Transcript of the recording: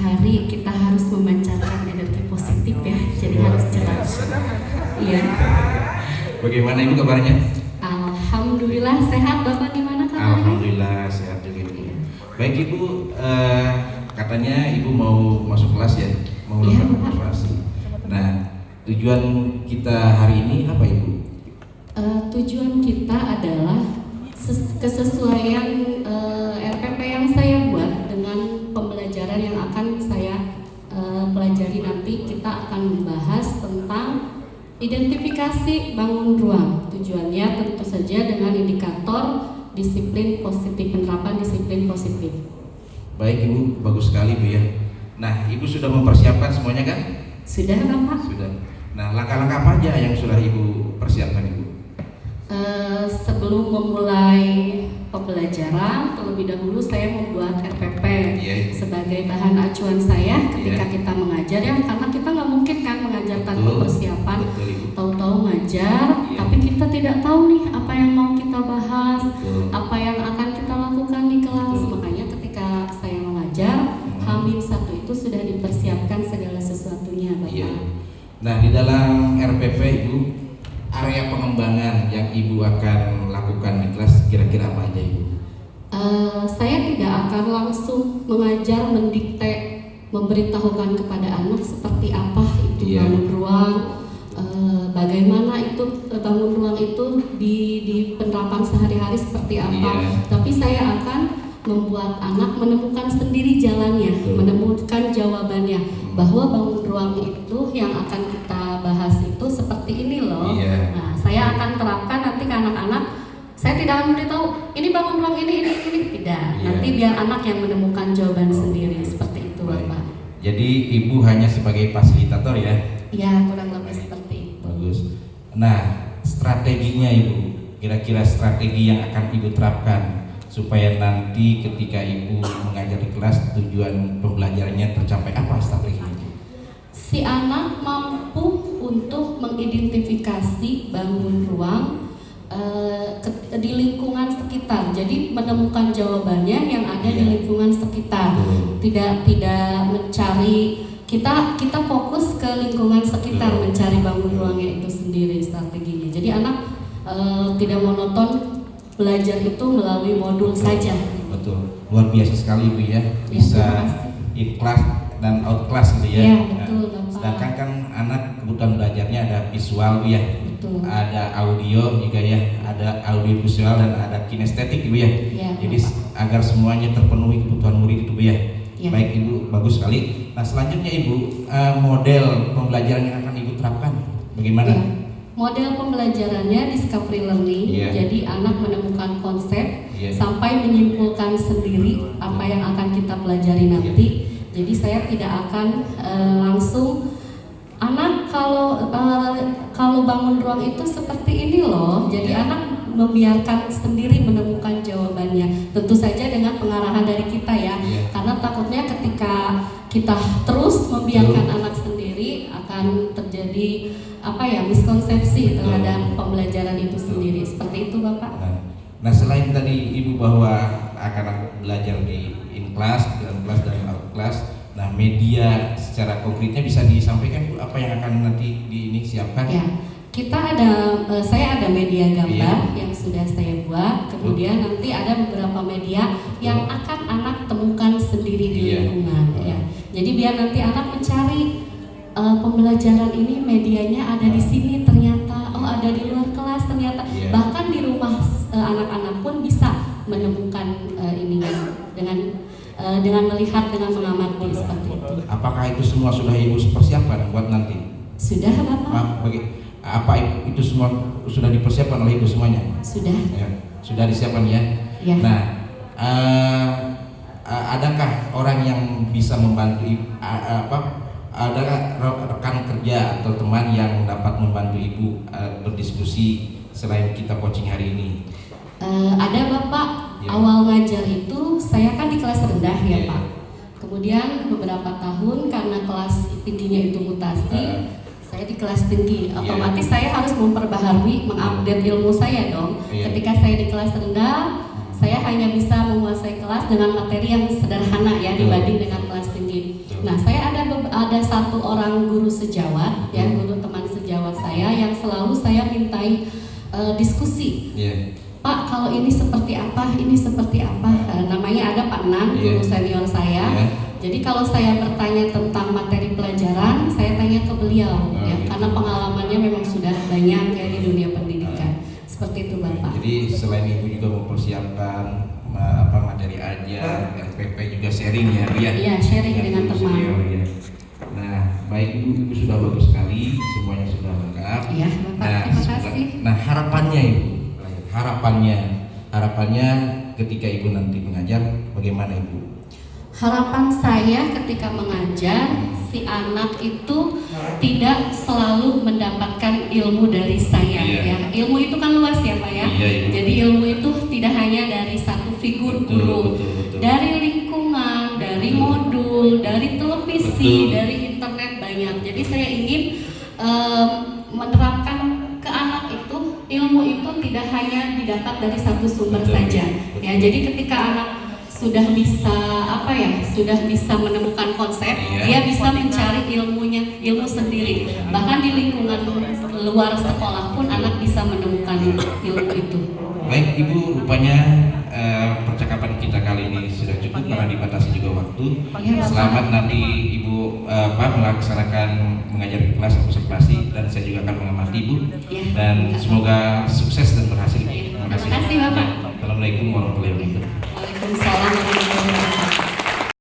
hari kita harus memancarkan energi positif ya, jadi harus jelas. Iya. Bagaimana Ibu kabarnya? Alhamdulillah sehat. Bapak gimana kabarnya? Alhamdulillah sehat juga Ibu. Baik Ibu, katanya Ibu mau masuk kelas ya, mau Iya, melakukan Pak. observasi. Nah, tujuan kita hari ini apa Ibu? Tujuan kita adalah kesesuaian RPP yang saya buat dengan pembelajaran yang akan saya pelajari nanti. Kita akan membahas tentang identifikasi bangun ruang. Tujuannya tentu saja dengan indikator disiplin positif, penerapan disiplin positif. Baik Ibu, bagus sekali Bu ya. Nah, Ibu sudah mempersiapkan semuanya kan? Sudah Bapak? Sudah. Nah, langkah-langkah apa aja yang sudah Ibu persiapkan Ibu? Sebelum memulai pembelajaran, terlebih dahulu saya membuat RPP sebagai bahan acuan saya ketika kita mengajar ya, karena kita nggak mungkin kan mengajar tanpa persiapan. Tahu-tahu ngajar, tapi kita tidak tahu nih apa yang mau kita bahas, apa yang akan kita lakukan di kelas. Makanya ketika saya mengajar, H-1 itu sudah dipersiapkan segala sesuatunya, Bapak. Nah, di dalam RPP Ibu, area pengembangan yang Ibu akan lakukan di kelas kira-kira apa aja Ibu? Saya tidak akan langsung mengajar, mendikte, memberitahukan kepada anak seperti apa itu bangun ruang, bagaimana itu bangun ruang itu di penerapan sehari-hari seperti apa. Tapi saya akan membuat anak menemukan sendiri jalannya, menemukan jawabannya, bahwa bangun ruang itu yang akan kita bahas itu seperti ini loh. Nah, saya akan terapkan nanti ke anak-anak. Saya tidak akan memberitahu ini bangun ruang ini tidak. Nanti biar anak yang menemukan jawaban sendiri seperti itu, Bapak. Jadi Ibu hanya sebagai fasilitator ya? Iya, kurang lebih seperti itu. Bagus. Nah, strateginya Ibu, kira-kira strategi yang akan Ibu terapkan supaya nanti ketika Ibu mengajar di kelas tujuan pembelajarannya tercapai, apa strateginya? Si anak mampu untuk mengidentifikasi bangun ruang di lingkungan sekitar. Jadi menemukan jawabannya yang ada di lingkungan sekitar. Tidak mencari, kita fokus ke lingkungan sekitar, mencari bangun ruangnya itu sendiri strateginya. Jadi anak tidak monoton belajar itu melalui modul saja. Betul, luar biasa sekali Ibu ya, bisa in class dan out class gitu ya. Iya, betul, Bapak. Sedangkan kan anak kebutuhan belajarnya ada visual ya, betul. Ada audio juga ya, ada audio visual dan ada kinestetik Ibu ya. Iya, jadi Bapak, agar semuanya terpenuhi kebutuhan murid itu Bu ya. Ya. Baik Ibu, bagus sekali. Nah selanjutnya Ibu, model pembelajaran yang akan Ibu terapkan bagaimana? Ya. Model pembelajarannya discovery learning, jadi anak menemukan konsep sampai menyimpulkan sendiri apa yang akan kita pelajari nanti. Jadi saya tidak akan langsung anak kalau bangun ruang itu seperti ini loh. Jadi anak membiarkan sendiri menemukan jawabannya. Tentu saja dengan pengarahan dari kita ya. Karena takutnya ketika kita terus membiarkan anak sendiri akan terjadi miskonsepsi terhadap pembelajaran itu sendiri. Seperti itu Bapak. Nah selain tadi Ibu bahwa akan belajar di in class, dalam kelas dan out class, nah media secara konkretnya bisa disampaikan Bu, apa yang akan nanti siapkan? Ya, saya ada media gambar yang sudah saya buat, kemudian nanti ada beberapa media yang akan anak temukan sendiri di lingkungan ya. Jadi biar nanti anak mencari pembelajaran ini medianya ada di sini ternyata, ada di luar kelas ternyata, bahkan di rumah anak-anak pun bisa menemukan ininya dengan melihat, dengan mengamati seperti itu. Apakah itu semua sudah Ibu persiapkan buat nanti? Sudah Bapak. Apa itu semua sudah dipersiapkan oleh Ibu semuanya? Sudah. Ya, sudah disiapkan ya. Nah, adakah orang yang bisa membantu Ibu? Adakah rekan kerja atau teman yang dapat membantu Ibu berdiskusi selain kita coaching hari ini? Ada Bapak. Awal ngajar itu saya kan di kelas rendah ya Pak. Kemudian beberapa tahun karena kelas tingginya itu mutasi, saya di kelas tinggi. Otomatis saya harus memperbaharui, mengupdate ilmu saya dong. Ketika saya di kelas rendah, saya hanya bisa menguasai kelas dengan materi yang sederhana ya dibanding dengan kelas tinggi. Nah, saya ada satu orang guru sejawat, ya, guru teman sejawat saya yang selalu saya mintai diskusi. Iya. Pak, kalau ini seperti apa, ini seperti apa? Namanya ada Pak Nan, guru senior saya. Jadi kalau saya bertanya tentang materi pelajaran, saya tanya ke beliau, ya, karena pengalamannya memang sudah banyak ya di dunia pendidikan. Seperti itu, Bapak. Jadi selain Ibu juga mempersiapkan materi ajar, RPP juga sharing ya, Iya, sharing dengan teman. Ya. Nah, baik Ibu sudah bagus sekali, semuanya sudah lengkap. Iya, Bapak, terima kasih. Nah, harapannya Ibu, harapannya ketika Ibu nanti mengajar, bagaimana Ibu? Harapan saya ketika mengajar, si anak itu tidak selalu mendapatkan ilmu dari saya, ya. Ilmu itu kan luas ya, Pak ya. Jadi ilmu itu tidak hanya dari satu figur guru, dari lingkungan, dari modul, dari televisi, dari internet banyak. Jadi saya ingin menerapkan ke anak itu, ilmu itu tidak hanya didapat dari satu sumber saja. Ya, jadi ketika anak sudah bisa sudah bisa menemukan konsep, dia bisa mencari ilmu sendiri. Bahkan di lingkungan luar sekolah pun anak bisa menemukan ilmu itu. Baik Ibu, rupanya percakapan kita kali ini sudah cukup karena dibatasi juga waktu. Selamat nanti Ibu melaksanakan mengajar di kelas observasi, dan saya juga akan mengamati Ibu. Dan semoga sukses dan berhasil. Terima kasih. Terima kasih, Bapak. Assalamualaikum warahmatullahi wabarakatuh. Waalaikumsalam warahmatullahi wabarakatuh.